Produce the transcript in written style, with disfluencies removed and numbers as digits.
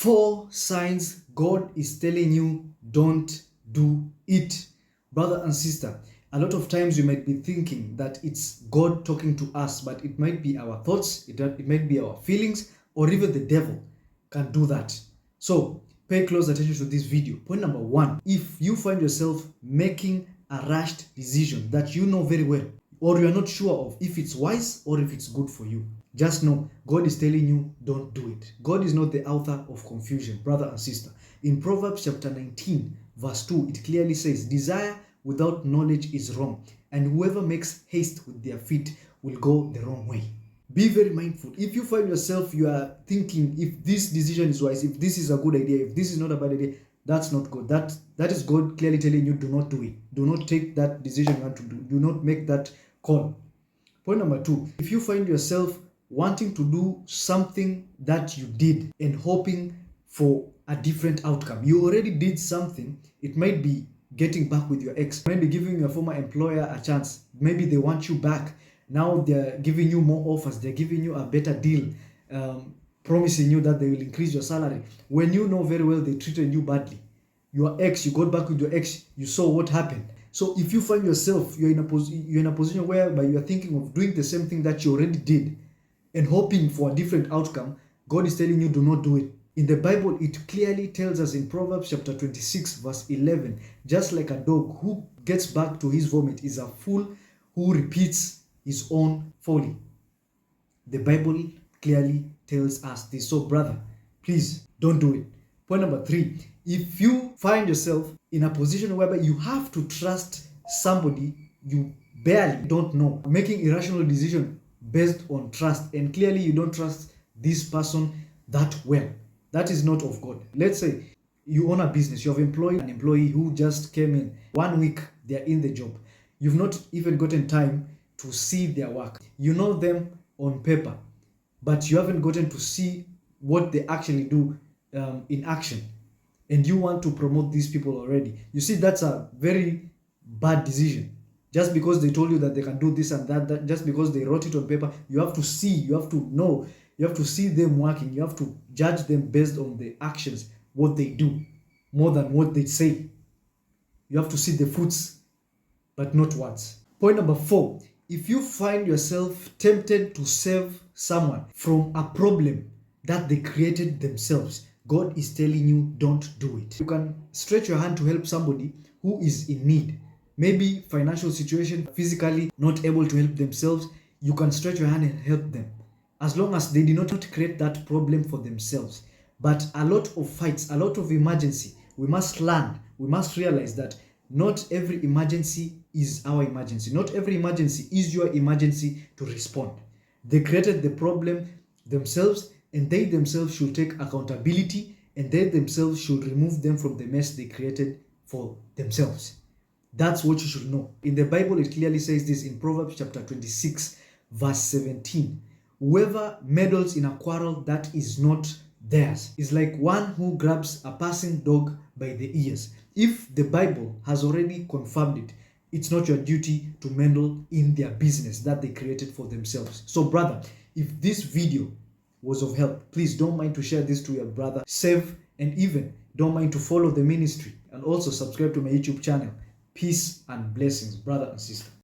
4 signs God is telling you don't do it. Brother and sister, a lot of times we might be thinking that it's God talking to us, but it might be our thoughts, it might be our feelings, or even the devil can do that. So pay close attention to this video. Point number 1, if you find yourself making a rushed decision that you know very well, or you are not sure of if it's wise or if it's good for you, just know God is telling you don't do it. God is not the author of confusion, brother and sister. In Proverbs chapter 19 verse 2, it clearly says, desire without knowledge is wrong, and whoever makes haste with their feet will go the wrong way. Be very mindful. If you find yourself, you are thinking if this decision is wise, if this is a good idea, if this is not a bad idea, that's not good. That is God clearly telling you do not do it. Do not take that decision you want to do. Do not make that call. Point number 2, if you find yourself wanting to do something that you did and hoping for a different outcome, you already did something. It might be getting back with your ex, maybe giving your former employer a chance, maybe they want you back. Now they're giving you more offers, they're giving you a better deal, promising you that they will increase your salary, when you know very well they treated you badly. Your ex, you got back with your ex, you saw what happened. So if you find yourself, you're in a position whereby you're thinking of doing the same thing that you already did and hoping for a different outcome, God is telling you do not do it. In the Bible, it clearly tells us in Proverbs chapter 26 verse 11, just like a dog who gets back to his vomit is a fool who repeats his own folly. The Bible clearly tells us this. So brother, please don't do it. Point number 3, if you find yourself in a position whereby you have to trust somebody you barely don't know, making irrational decision based on trust, and clearly you don't trust this person that well, that is not of God. Let's say you own a business, you have employed an employee who just came in 1 week, they're in the job, you've not even gotten time to see their work. You know them on paper, but you haven't gotten to see what they actually do in action, and you want to promote these people already. You see, that's a very bad decision. Just because they told you that they can do this and that, just because they wrote it on paper, you have to see, you have to know, you have to see them working, you have to judge them based on the actions, what they do, more than what they say. You have to see the fruits, but not words. Point number 4, if you find yourself tempted to save someone from a problem that they created themselves, God is telling you don't do it. You can stretch your hand to help somebody who is in need. Maybe financial situation, physically not able to help themselves, you can stretch your hand and help them, as long as they did not create that problem for themselves. But a lot of fights, a lot of emergency, we must learn, we must realize that not every emergency is our emergency. Not every emergency is your emergency to respond. They created the problem themselves, and they themselves should take accountability, and they themselves should remove them from the mess they created for themselves. That's what you should know. In the Bible, it clearly says this in Proverbs chapter 26 verse 17. Whoever meddles in a quarrel that is not theirs is like one who grabs a passing dog by the ears. If the Bible has already confirmed it, it's not your duty to meddle in their business that they created for themselves. So brother, if this video was of help, please don't mind to share this to your brother, save, and even don't mind to follow the ministry and also subscribe to my YouTube channel. Peace and blessings, brother and sister.